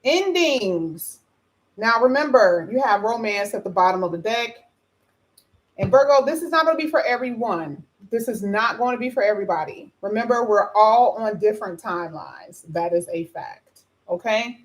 Endings. Now, remember, you have romance at the bottom of the deck. And Virgo, this is not going to be for everyone. This is not going to be for everybody. Remember, we're all on different timelines. That is a fact. Okay.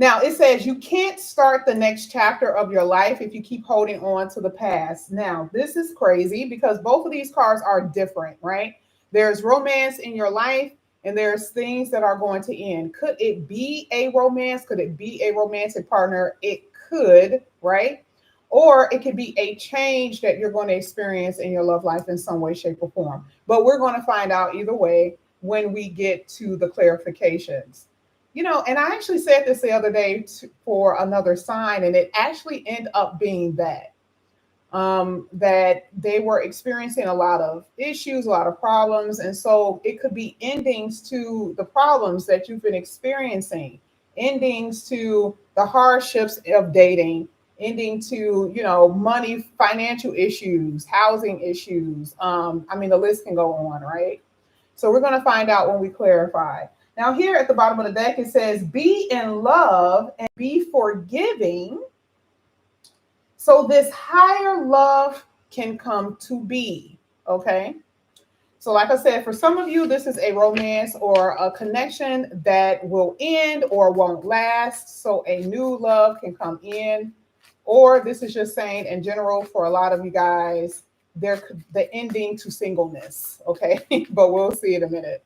Now, it says you can't start the next chapter of your life if you keep holding on to the past. Now, this is crazy because both of these cards are different, right? There's romance in your life and there's things that are going to end. Could it be a romance? Could it be a romantic partner? It could, right? Or it could be a change that you're going to experience in your love life in some way, shape, or form. But we're going to find out either way when we get to the clarifications. And I actually said this the other day for another sign, and it actually ended up being that they were experiencing a lot of issues, a lot of problems. And so it could be endings to the problems that you've been experiencing, endings to the hardships of dating, ending to, money, financial issues, housing issues. I mean, the list can go on, right? So we're going to find out when we clarify. Now, here at the bottom of the deck, it says, be in love and be forgiving so this higher love can come to be. Okay. So, like I said, for some of you, this is a romance or a connection that will end or won't last. So, a new love can come in. Or this is just saying in general, for a lot of you guys, the ending to singleness. Okay. But we'll see in a minute.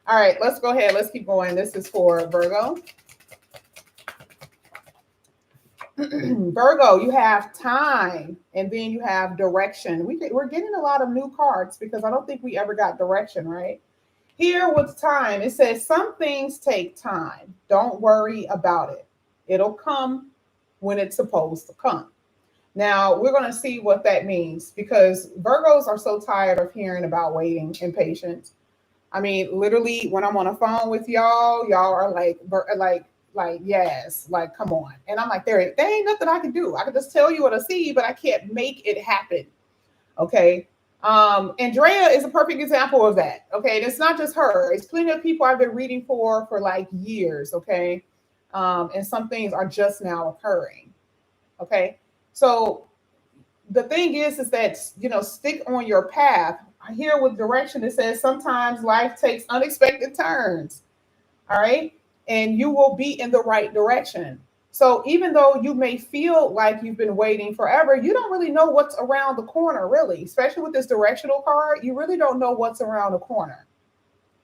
All right, let's go ahead. Let's keep going. This is for Virgo. Virgo, you have time and then you have direction. We're getting a lot of new cards because I don't think we ever got direction, right? Here with time, it says some things take time. Don't worry about it. It'll come when it's supposed to come. Now, we're going to see what that means because Virgos are so tired of hearing about waiting and patience. I mean, literally, when I'm on a phone with y'all are like, yes, like, come on. And I'm like, there ain't nothing I can do. I can just tell you what I see, but I can't make it happen. Okay. Andrea is a perfect example of that. Okay. And it's not just her. It's plenty of people I've been reading for like years. Okay. And some things are just now occurring. Okay. So the thing is that, stick on your path. Here with direction, it says sometimes life takes unexpected turns. All right. And you will be in the right direction. So even though you may feel like you've been waiting forever, you don't really know what's around the corner, really, especially with this directional card. You really don't know what's around the corner.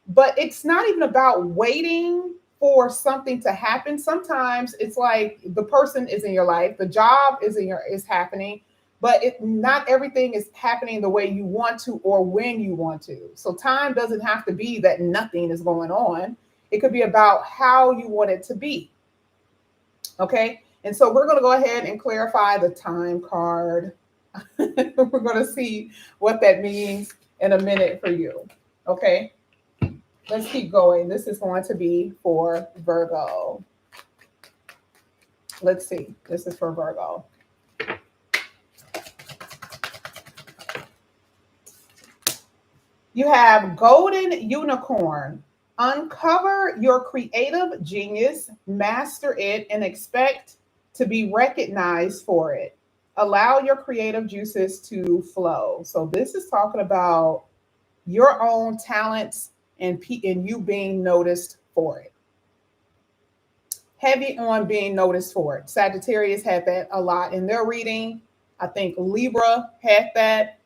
But it's not even about waiting for something to happen. Sometimes it's like the person is in your life, the job is happening, but not everything is happening the way you want to or when you want to. So time doesn't have to be that nothing is going on. It could be about how you want it to be. Okay. And so we're going to go ahead and clarify the time card. We're going to see what that means in a minute for you. Okay. Let's keep going. This is going to be for Virgo. Let's see. This is for Virgo. You have Golden Unicorn. Uncover your creative genius, master it, and expect to be recognized for it. Allow your creative juices to flow. So this is talking about your own talents and you being noticed for it. Heavy on being noticed for it. Sagittarius had that a lot in their reading. I think Libra had that.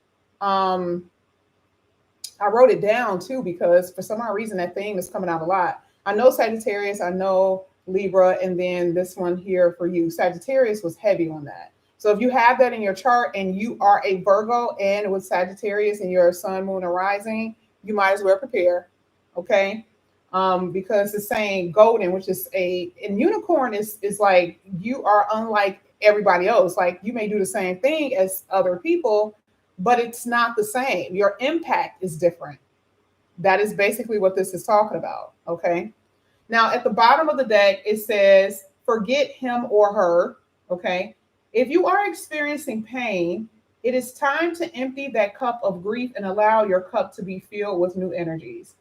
I wrote it down too because for some odd reason that theme is coming out a lot. I know Sagittarius, I know Libra, and then this one here for you. Sagittarius was heavy on that. So if you have that in your chart and you are a Virgo and with Sagittarius in your sun, moon, or rising, you might as well prepare. Okay. Because it's saying golden, which is and unicorn is like you are unlike everybody else. Like you may do the same thing as other people, but it's not the same. Your impact is different. That is basically what this is talking about. Okay. Now, at the bottom of the deck, it says, forget him or her. Okay. If you are experiencing pain, it is time to empty that cup of grief and allow your cup to be filled with new energies.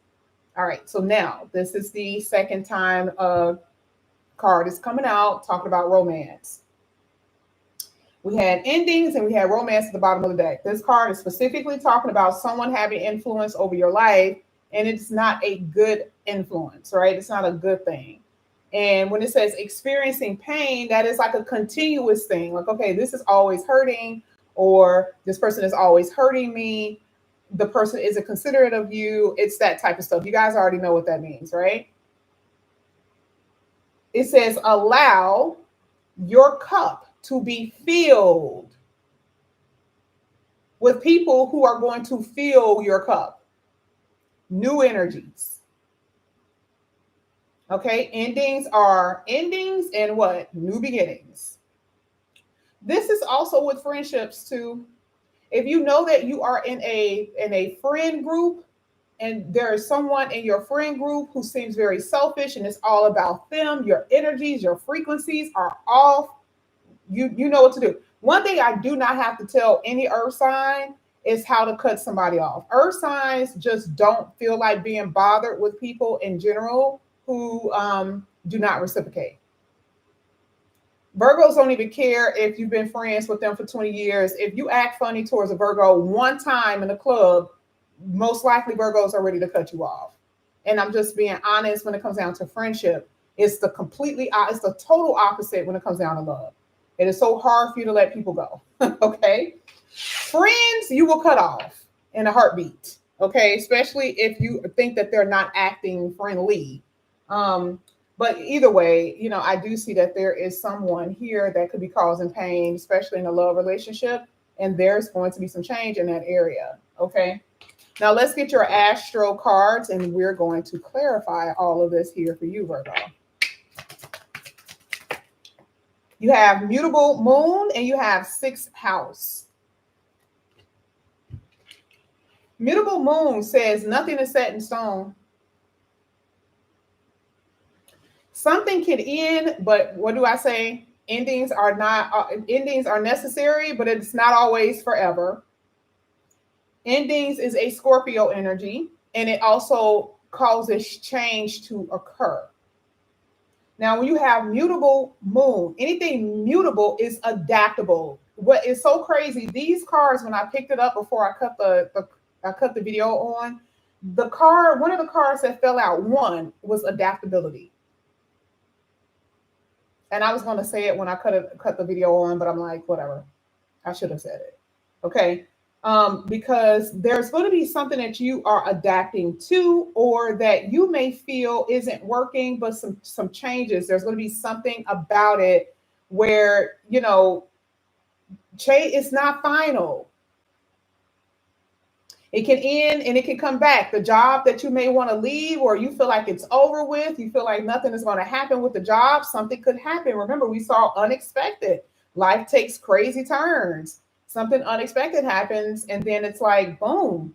All right. So now this is the second time of card is coming out talking about romance. We had endings and we had romance at the bottom of the deck. This card is specifically talking about someone having influence over your life, and it's not a good influence, right? It's not a good thing. And when it says experiencing pain, that is like a continuous thing. Like, okay, this is always hurting, or this person is always hurting me. The person isn't considerate of you. It's that type of stuff. You guys already know what that means, right? It says allow your cup to be filled with people who are going to fill your cup. New energies. Okay, endings are endings and what? New beginnings. This is also with friendships too. If you know that you are in a friend group and there is someone in your friend group who seems very selfish and it's all about them, your energies, your frequencies are off, you know what to do. One thing I do not have to tell any earth sign is how to cut somebody off. Earth signs just don't feel like being bothered with people in general who do not reciprocate. Virgos don't even care if you've been friends with them for 20 years. If you act funny towards a Virgo one time in a club, most likely Virgos are ready to cut you off. And I'm just being honest when it comes down to friendship. It's the total opposite when it comes down to love. It is so hard for you to let people go. Okay. Friends, you will cut off in a heartbeat. Okay. Especially if you think that they're not acting friendly. But either way, you know, I do see that there is someone here that could be causing pain, especially in a love relationship. And there's going to be some change in that area. Okay. Now let's get your astro cards and we're going to clarify all of this here for you, Virgo. You have mutable moon and you have 6th house. Mutable moon says nothing is set in stone. Something can end, but what do I say? Endings are necessary, but it's not always forever. Endings is a Scorpio energy, and it also causes change to occur. Now, when you have mutable moon, anything mutable is adaptable. What is so crazy, these cards, when I picked it up before I cut the video on, one of the cards that fell out, one was adaptability. And I was going to say it when I cut the video on, but I'm like, whatever. I should have said it. Okay. Because there's going to be something that you are adapting to, or that you may feel isn't working, but some changes. There's going to be something about it where, you know, change is not final. It can end and it can come back. The job that you may want to leave, or you feel like it's over with, you feel like nothing is going to happen with the job, something could happen. Remember, we saw unexpected. Life takes crazy turns. Something unexpected happens, and then it's like, boom,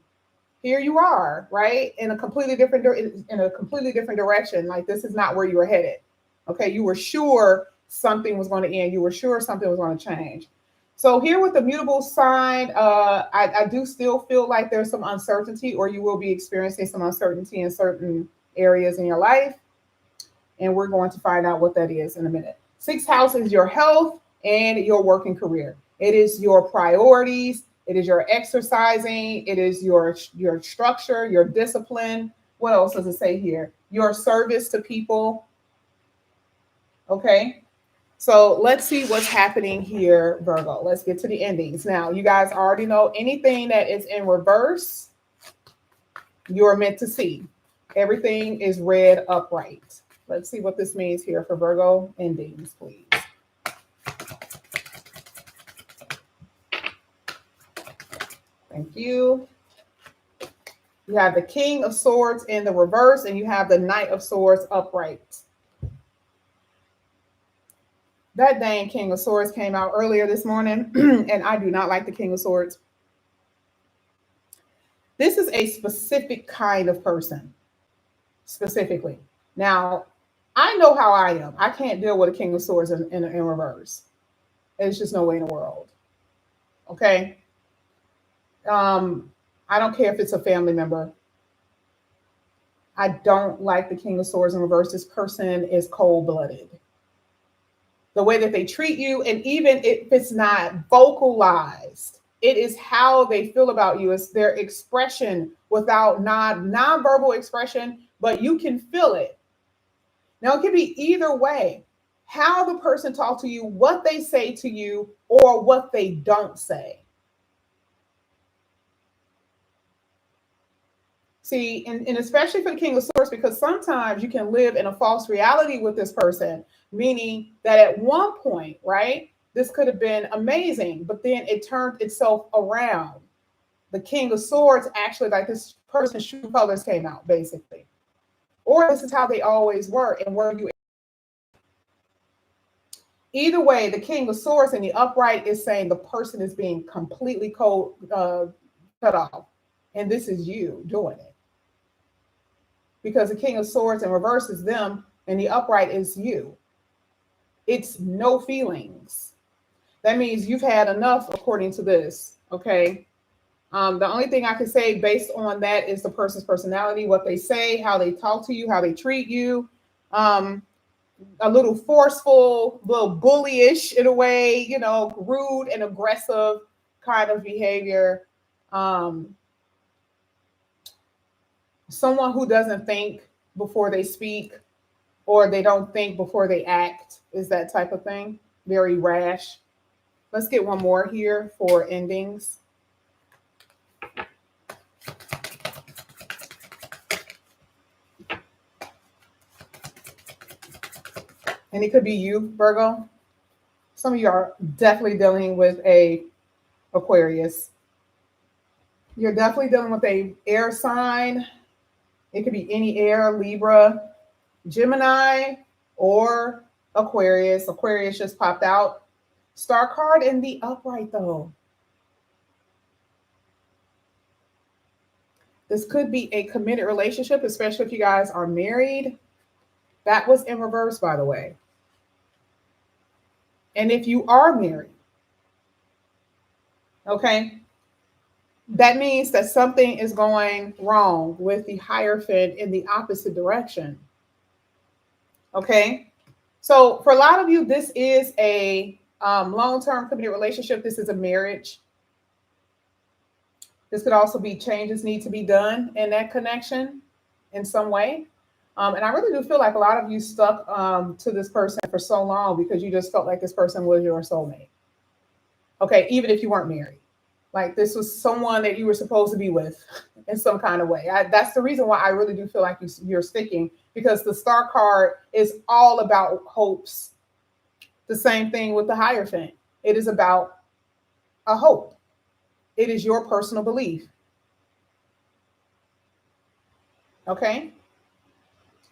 here you are, right? In a completely different direction. Like, this is not where you were headed. Okay, you were sure something was going to end. You were sure something was going to change. So here with the mutable sign, I do still feel like there's some uncertainty, or you will be experiencing some uncertainty in certain areas in your life. And we're going to find out what that is in a minute. 6th house is your health and your working career. It is your priorities. It is your exercising. It is your structure, your discipline. What else does it say here? Your service to people. Okay. So let's see what's happening here, Virgo. Let's get to the endings. Now, you guys already know anything that is in reverse, you're meant to see. Everything is read upright. Let's see what this means here for Virgo endings, please. Thank you. You have the King of Swords in the reverse, and you have the Knight of Swords upright. That dang King of Swords came out earlier this morning, and I do not like the King of Swords. This is a specific kind of person, specifically. Now, I know how I am. I can't deal with a King of Swords in reverse. There's just no way in the world. Okay? I don't care if it's a family member. I don't like the King of Swords in reverse. This person is cold-blooded. the way that they treat you, and even if it's not vocalized, it is how they feel about you. It's their expression without non-verbal expression, but you can feel it. Now, it can be either way. How the person talks to you, what they say to you, or what they don't say. See, and especially for the King of Swords, because sometimes you can live in a false reality with this person, meaning that at one point, right, this could have been amazing, but then it turned itself around. The King of Swords actually, like this person's true colors came out, basically. Or this is how they always were, and were you. Either way, the King of Swords and the upright is saying the person is being completely cut off. And this is you doing it. Because the King of Swords in reverse is them, and the upright is you. It's no feelings. That means you've had enough, according to this. Okay. The only thing I can say based on that is the person's personality, what they say, how they talk to you, how they treat you. A little forceful, a little bullyish in a way, you know, rude and aggressive kind of behavior. Someone who doesn't think before they speak, or they don't think before they act, is that type of thing. Very rash. Let's get one more here for endings. And it could be you, Virgo. Some of you are definitely dealing with a Aquarius. You're definitely dealing with a air sign. It could be any air, Libra, Gemini, or Aquarius. Aquarius just popped out. Star card in the upright, though. This could be a committed relationship, especially if you guys are married. That was in reverse, by the way. And if you are married, okay, that means that something is going wrong with the Hierophant in the opposite direction. Okay, so for a lot of you, this is a long-term committed relationship. This is a marriage. This could also be changes need to be done in that connection in some way. And I really do feel like a lot of you stuck to this person for so long because you just felt like this person was your soulmate. Okay, even if you weren't married. Like this was someone that you were supposed to be with in some kind of way. That's the reason why I really do feel like you're sticking, because the Star card is all about hopes. The same thing with the Hierophant. It is about a hope. It is your personal belief. Okay?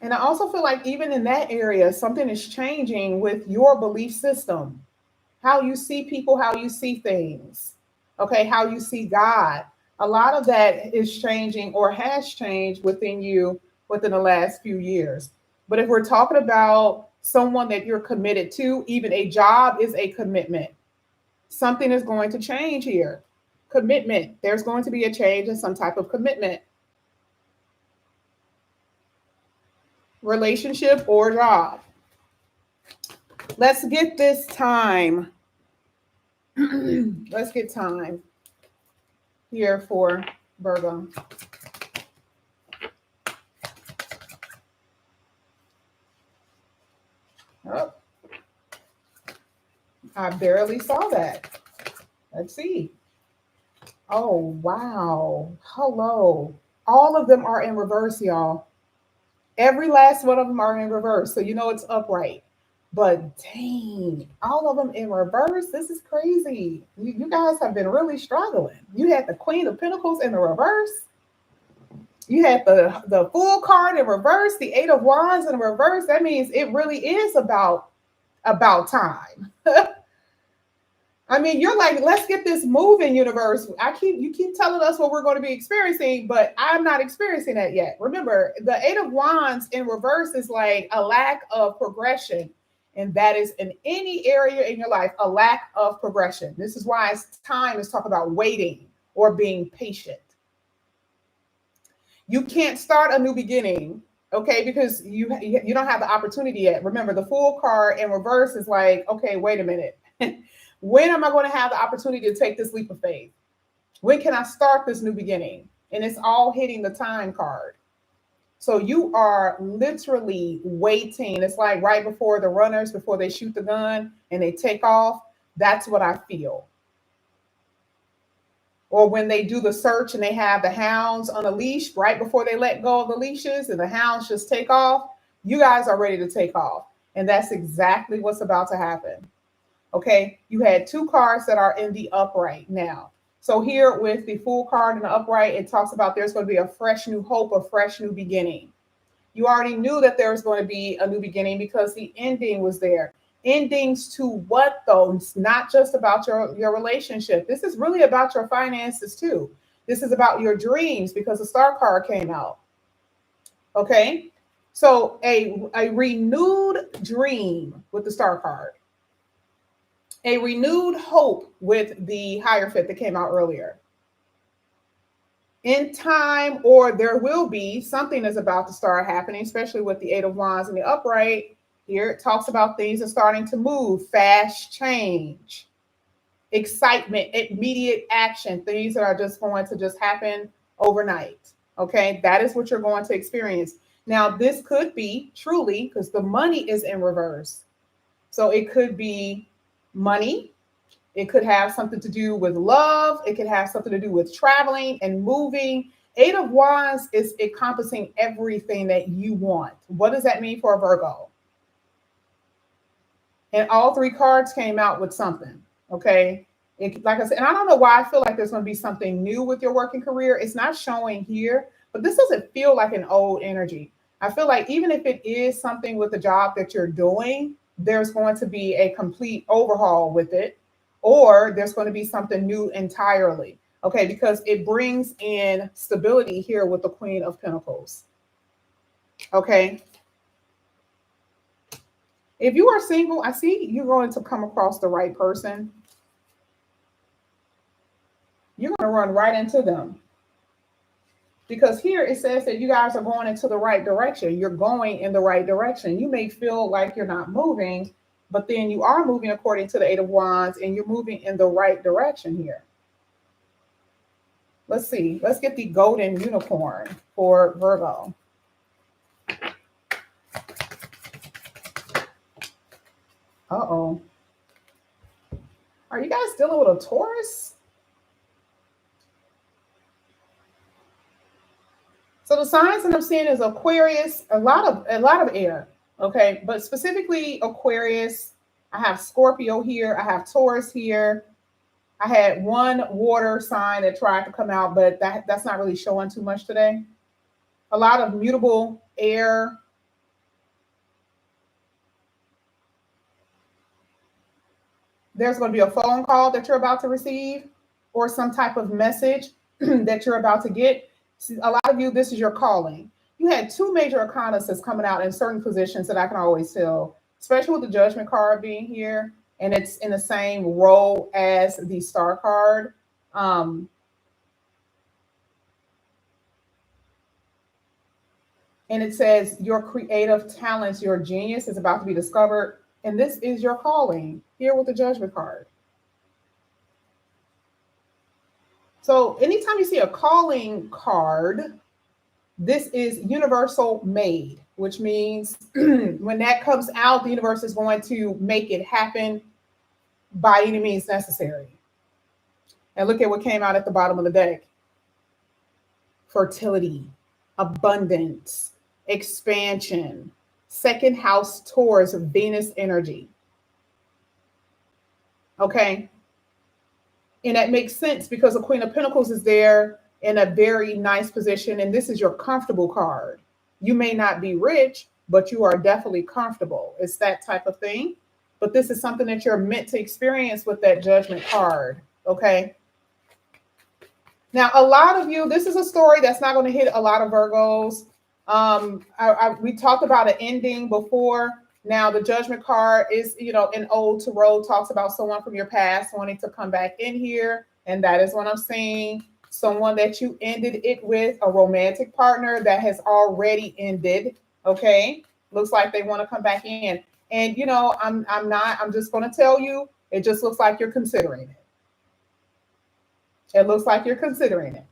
And I also feel like even in that area, something is changing with your belief system. How you see people, how you see things. Okay, how you see God. A lot of that is changing or has changed within you within the last few years. But if we're talking about someone that you're committed to, even a job is a commitment. Something is going to change here. Commitment. There's going to be a change in some type of commitment. Relationship or job. Let's get this time. Let's get time here for Virgo. Oh, I barely saw that. Let's see. Oh, wow. Hello. All of them are in reverse, y'all. Every last one of them are in reverse. So you know it's upright. But dang, all of them in reverse. This is crazy. You guys have been really struggling. You had the Queen of Pentacles in the reverse. You had the Fool card in reverse, the Eight of Wands in reverse. That means it really is about time. I mean, you're like, let's get this moving, universe. You keep telling us what we're going to be experiencing, but I'm not experiencing that yet. Remember, the Eight of Wands in reverse is like a lack of progression. And that is in any area in your life, a lack of progression. This is why it's time is talk about waiting or being patient. You can't start a new beginning Okay, because you don't have the opportunity yet. Remember, the Fool card in reverse is like, okay, wait a minute. When am I going to have the opportunity to take this leap of faith? When can I start this new beginning? And it's all hitting the time card. So you are literally waiting. It's like right before the runners, before they shoot the gun and they take off. That's what I feel. Or when they do the search and they have the hounds on a leash right before they let go of the leashes and the hounds just take off, you guys are ready to take off. And that's exactly what's about to happen. Okay, you had two cards that are in the upright now. So here with the Fool card in the upright, it talks about there's going to be a fresh new hope, a fresh new beginning. You already knew that there was going to be a new beginning because the ending was there. Endings to what though? It's not just about your relationship. This is really about your finances too. This is about your dreams because the Star card came out. Okay, so a renewed dream with the Star card. A renewed hope with the Hierophant that came out earlier. In time, or there will be something is about to start happening, especially with the Eight of Wands in the upright. Here it talks about things are starting to move, fast change, excitement, immediate action, things that are just going to just happen overnight. Okay, that is what you're going to experience. Now, this could be truly, because the money is in reverse. So it could be money. It could have something to do with love. It could have something to do with traveling and moving. Eight of Wands is encompassing everything that you want. What does that mean for a Virgo? And all three cards came out with something. Okay. Like I said, and I don't know why I feel like there's going to be something new with your working career. It's not showing here, but this doesn't feel like an old energy. I feel like even if it is something with the job that you're doing, there's going to be a complete overhaul with it, or there's going to be something new entirely. Okay, because it brings in stability here with the Queen of Pentacles. Okay. If you are single, I see you're going to come across the right person. You're going to run right into them. Because here it says that you guys are going into the right direction. You're going in the right direction. You may feel like you're not moving, but then you are moving according to the Eight of Wands and you're moving in the right direction here. Let's see. Let's get the golden unicorn for Virgo. Uh-oh. Are you guys dealing with a Taurus? So the signs that I'm seeing is Aquarius, a lot of air, okay? But specifically Aquarius, I have Scorpio here, I have Taurus here. I had one water sign that tried to come out, but that's not really showing too much today. A lot of mutable air. There's going to be a phone call that you're about to receive or some type of message that you're about to get. See, a lot of you, this is your calling. You had two major arcanas that's coming out in certain positions that I can always tell, especially with the Judgment card being here, and it's in the same row as the Star card. And it says your creative talents, your genius is about to be discovered, and this is your calling here with the Judgment card. So anytime you see a calling card, this is universal made, which means when that comes out, the universe is going to make it happen by any means necessary. And look at what came out at the bottom of the deck. Fertility, abundance, expansion, second house Taurus, Venus energy. Okay. And that makes sense because the Queen of Pentacles is there in a very nice position. And this is your comfortable card. You may not be rich, but you are definitely comfortable. It's that type of thing. But this is something that you're meant to experience with that Judgment card. Okay. Now, a lot of you, this is a story that's not going to hit a lot of Virgos. We talked about an ending before. Now, the Judgment card is, an ode to Tarot talks about someone from your past wanting to come back in here. And that is what I'm seeing. someone that you ended it with, a romantic partner that has already ended. Okay, looks like they want to come back in, and I'm just going to tell you, it just looks like you're considering it. It looks like you're considering it.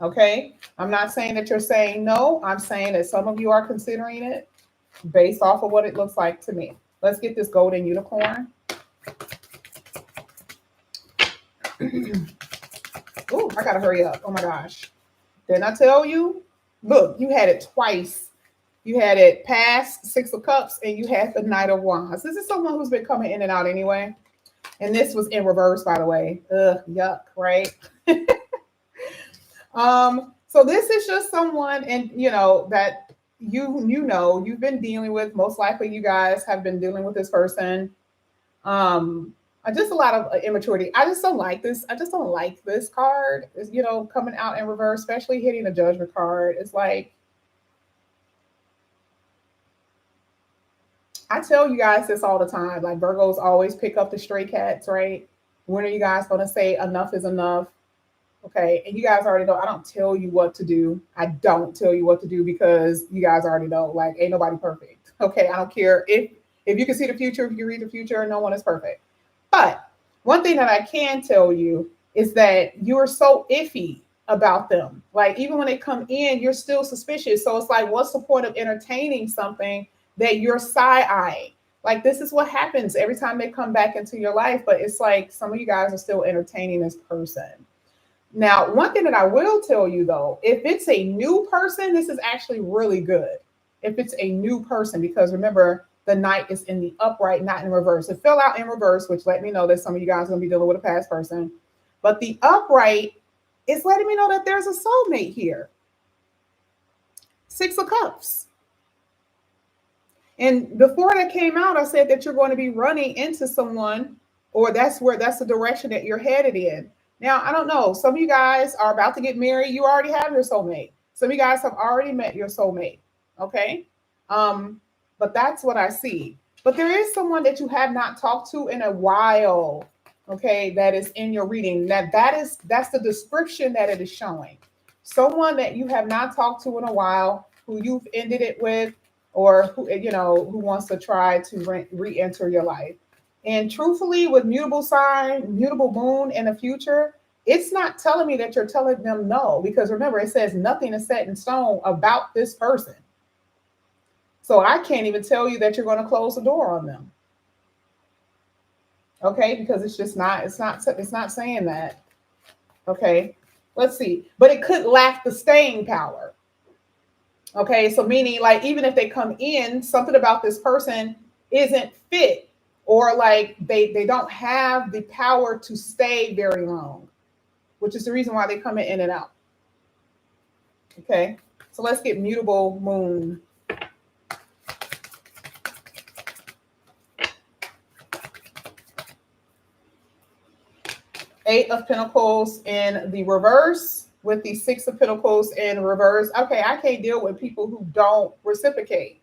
Okay, I'm not saying that you're saying no. I'm saying that some of you are considering it based off of what it looks like to me. Let's get this golden unicorn. Oh, I gotta hurry up. Oh my gosh. Didn't I tell you? Look, you had it twice. You had it past Six of Cups and you had the Knight of Wands. This is someone who's been coming in and out anyway. And this was in reverse, by the way. Ugh, yuck, right? So this is just someone, and that you've been dealing with. Most likely you guys have been dealing with this person. Just a lot of immaturity. I just don't like this. I just don't like this card. It's, coming out in reverse, especially hitting the Judgment card. It's like, I tell you guys this all the time. Like, Virgos always pick up the stray cats, right? When are you guys going to say enough is enough? Okay. And you guys already know, I don't tell you what to do. I don't tell you what to do because you guys already know, like, ain't nobody perfect. Okay. I don't care if you can see the future, if you read the future, no one is perfect. But one thing that I can tell you is that you're so iffy about them. Like, even when they come in, you're still suspicious. So it's like, what's the point of entertaining something that you're side-eyeing? Like, this is what happens every time they come back into your life. But it's like some of you guys are still entertaining this person. Now, one thing that I will tell you, though, if it's a new person, this is actually really good. If it's a new person, because remember, the Knight is in the upright, not in reverse. It fell out in reverse, which let me know that some of you guys are going to be dealing with a past person. But the upright is letting me know that there's a soulmate here. Six of Cups. And before that came out, I said that you're going to be running into someone, or that's the direction that you're headed in. Now, I don't know. Some of you guys are about to get married. You already have your soulmate. Some of you guys have already met your soulmate. Okay. But that's what I see. But there is someone that you have not talked to in a while. Okay. That is in your reading. That's the description that it is showing. Someone that you have not talked to in a while, who you've ended it with, or who wants to try to re-enter your life. And truthfully, with mutable sign, mutable moon in the future, it's not telling me that you're telling them no, because remember, it says nothing is set in stone about this person. So I can't even tell you that you're going to close the door on them. Okay, because it's not saying that. Okay, let's see. But it could lack the staying power. Okay, so meaning, like, even if they come in, something about this person isn't fit, or like they don't have the power to stay very long, which is the reason why they come in and out. Okay, so let's get mutable moon. Eight of Pentacles in the reverse with the Six of Pentacles in reverse. Okay, I can't deal with people who don't reciprocate.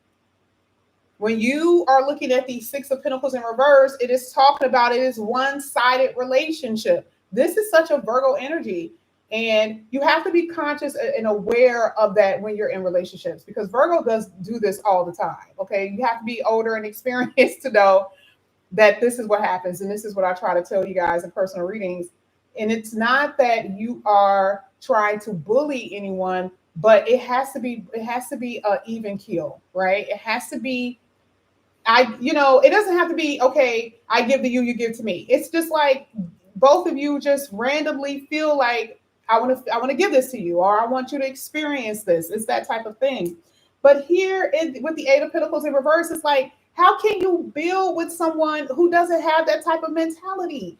When you are looking at the Six of Pentacles in reverse, it is talking about it is one-sided relationship. This is such a Virgo energy. And you have to be conscious and aware of that when you're in relationships, because Virgo does do this all the time. Okay, you have to be older and experienced to know that this is what happens. And this is what I try to tell you guys in personal readings. And it's not that you are trying to bully anyone, but it has to be an even keel, right? It has to be, it doesn't have to be, okay, I give to you, you give to me. It's just like both of you just randomly feel like, I want to give this to you, or I want you to experience this. It's that type of thing. But here with the Eight of Pentacles in reverse, it's like, how can you build with someone who doesn't have that type of mentality?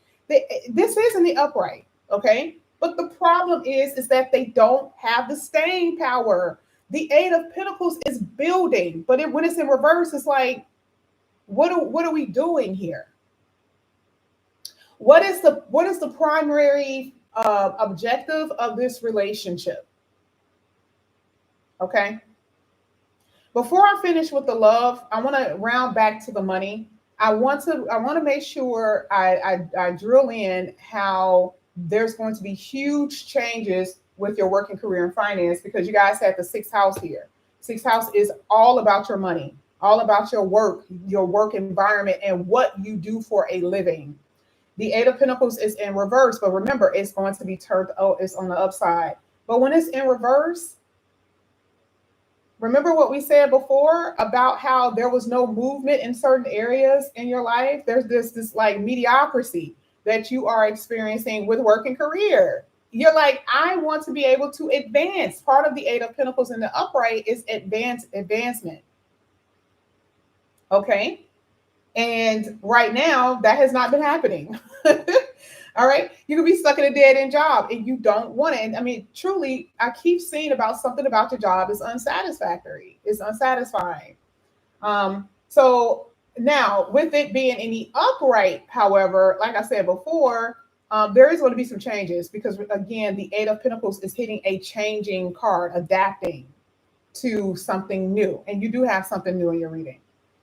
This is in the upright, okay? But the problem is that they don't have the staying power. The Eight of Pentacles is building, but when it's in reverse, it's like, what are we doing here? What is the primary objective of this relationship? Okay. Before I finish with the love, I want to round back to the money. I want to make sure I drill in how there's going to be huge changes with your working career and finance because you guys had the sixth house here. Sixth house is all about your money, all about your work environment, and what you do for a living. The Eight of Pentacles is in reverse, but remember, it's going to be turned, oh, it's on the upside. But when it's in reverse, remember what we said before about how there was no movement in certain areas in your life? There's this like mediocrity that you are experiencing with work and career. You're like, I want to be able to advance. Part of the Eight of Pentacles in the upright is advancement. Okay. And right now, that has not been happening. All right. You could be stuck in a dead end job and you don't want it. And I mean, truly, I keep seeing about something about your job is unsatisfactory. It's unsatisfying. So now, with it being in the upright, however, like I said before, there is going to be some changes because, again, the Eight of Pentacles is hitting a changing card, adapting to something new. And you do have something new in your reading.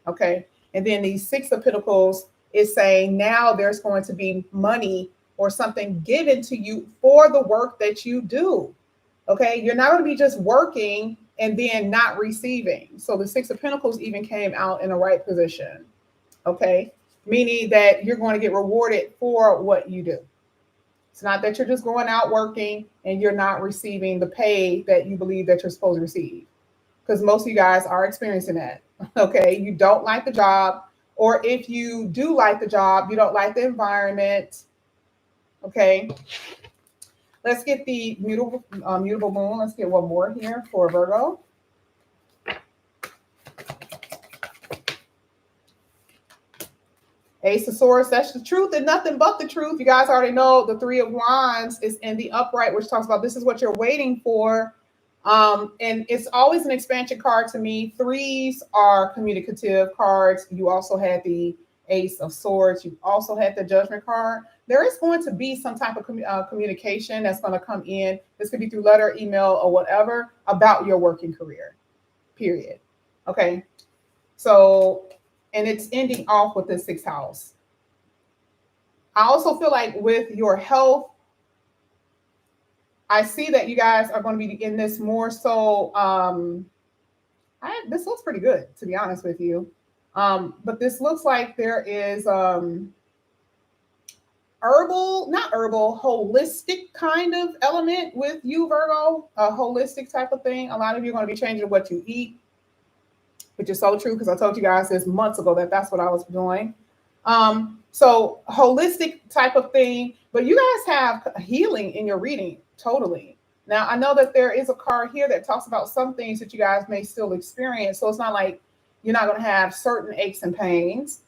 Okay. And then the Six of Pentacles is saying now there's going to be money or something given to you for the work that you do. Okay. You're not going to be just working and then not receiving. So the Six of Pentacles even came out in the right position. Okay. Meaning that you're going to get rewarded for what you do. It's not that you're just going out working and you're not receiving the pay that you believe that you're supposed to receive. Because most of you guys are experiencing that. Okay. You don't like the job. Or if you do like the job, you don't like the environment. Okay. Let's get the mutable moon. Let's get one more here for Virgo. Ace of Swords, that's the truth and nothing but the truth. You guys already know the Three of Wands is in the upright, which talks about this is what you're waiting for. And it's always an expansion card to me. Threes are communicative cards. You also had the Ace of Swords. You also had the Judgment card. There is going to be some type of communication that's going to come in. This could be through letter, email, or whatever about your working career, period. Okay. So, and it's ending off with the sixth house. I also feel like with your health, I see that you guys are going to be in this more so. This looks pretty good, to be honest with you. But this looks like there is holistic kind of element with you, Virgo, a holistic type of thing. A lot of you are going to be changing what you eat, which is so true because I told you guys this months ago that that's what I was doing. So holistic type of thing, but you guys have healing in your reading, totally. Now, I know that there is a card here that talks about some things that you guys may still experience. So it's not like you're not going to have certain aches and pains,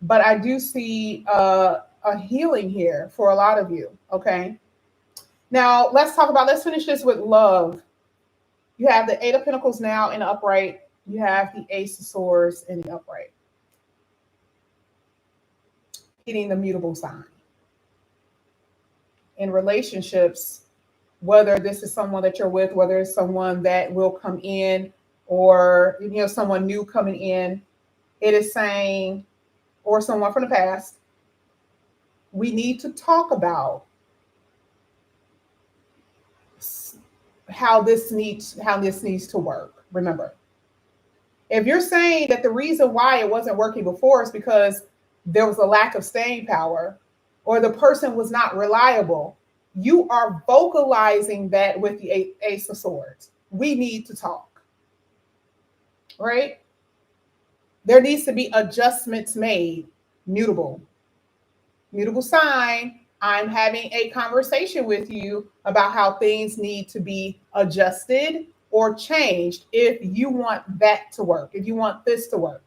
but I do see a healing here for a lot of you. Okay. Now let's finish this with love. You have the Eight of Pentacles now in the upright. You have the Ace of Swords in the upright. Hitting the mutable sign. In relationships, whether this is someone that you're with, whether it's someone that will come in or, someone new coming in, it is saying, or someone from the past, we need to talk about how this needs to work. Remember, if you're saying that the reason why it wasn't working before is because there was a lack of staying power or the person was not reliable, you are vocalizing that with the Ace of Swords. We need to talk, right? There needs to be adjustments made. Mutable sign. I'm having a conversation with you about how things need to be adjusted or changed if you want that to work, if you want this to work.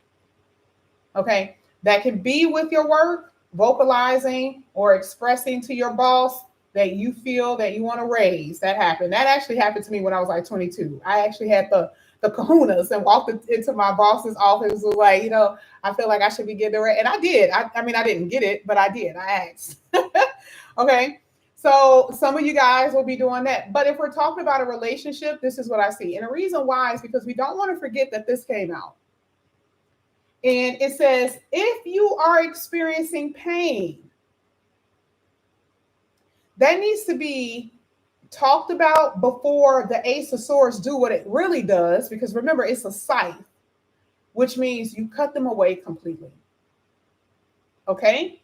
Okay. That can be with your work, vocalizing or expressing to your boss that you feel that you want to raise. That happened. That actually happened to me when I was like 22. I actually had the kahunas and walked into my boss's office was like, I feel like I should be getting a raise. And I did. I mean, I didn't get it, but I did. I asked. Okay. So some of you guys will be doing that. But if we're talking about a relationship, this is what I see. And the reason why is because we don't want to forget that this came out. And it says, if you are experiencing pain, that needs to be talked about before the Ace of Swords do what it really does, because remember, it's a scythe, which means you cut them away completely. Okay?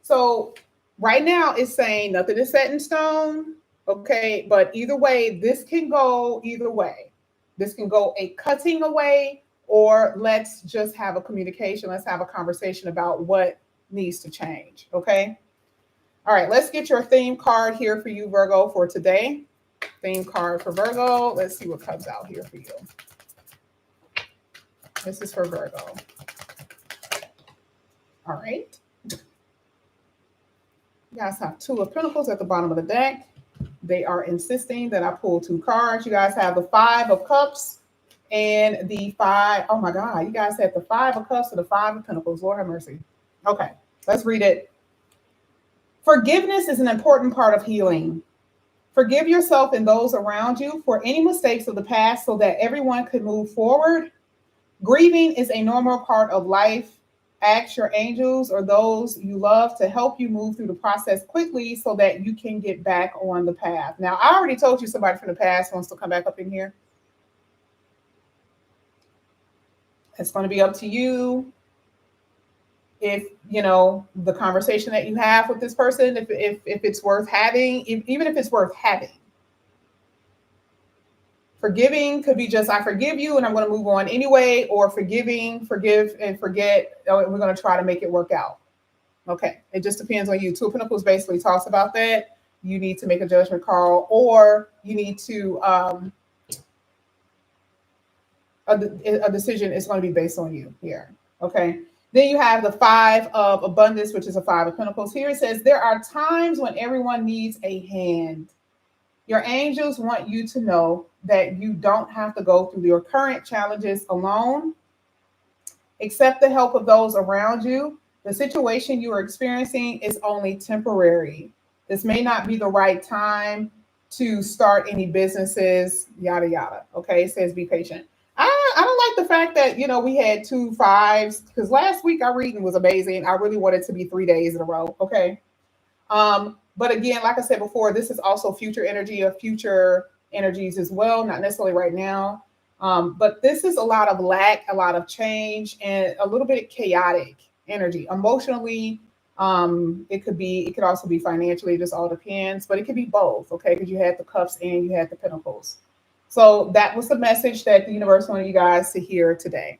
So right now it's saying nothing is set in stone. Okay, but either way, this can go either way. This can go a cutting away, or let's just have a communication. Let's have a conversation about what needs to change. Okay. All right, let's get your theme card here for you, Virgo, for today. Theme card for Virgo. Let's see what comes out here for you. This is for Virgo. All right. You guys have Two of Pentacles at the bottom of the deck. They are insisting that I pull 2 cards. You guys have the Five of Cups and the Five. Oh my God, you guys have the Five of Cups and the Five of Pentacles. Lord have mercy. Okay, let's read it. Forgiveness is an important part of healing. Forgive yourself and those around you for any mistakes of the past so that everyone could move forward. Grieving is a normal part of life. Ask your angels or those you love to help you move through the process quickly so that you can get back on the path. Now, I already told you somebody from the past wants to come back up in here. It's going to be up to you. If, you know, the conversation that you have with this person, if it's worth having, even if it's worth having. Forgiving could be just, I forgive you and I'm going to move on anyway, or forgiving, forgive and forget. We're going to try to make it work out. Okay. It just depends on you. Two of Pentacles basically talks about that. You need to make a judgment call, or you need to, a decision is going to be based on you here. Okay. Then you have the Five of Abundance, which is a Five of Pentacles. Here it says, there are times when everyone needs a hand. Your angels want you to know that you don't have to go through your current challenges alone. Accept the help of those around you. The situation you are experiencing is only temporary. This may not be the right time to start any businesses, yada, yada. Okay, it says be patient. I don't like the fact that, you know, we had 2 5s, because last week our reading was amazing. I really wanted it to be 3 days in a row. Okay. But again, like I said before, this is also future energy of future energies as well, not necessarily right now. But this is a lot of lack, a lot of change, and a little bit of chaotic energy. Emotionally, it could also be financially, it just all depends, but it could be both, okay? Because you had the Cups and you had the Pentacles. So that was the message that the universe wanted you guys to hear today.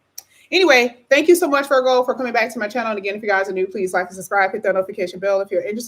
Anyway, thank you so much, Virgo, for coming back to my channel. And again, if you guys are new, please like and subscribe, hit that notification bell if you're interested.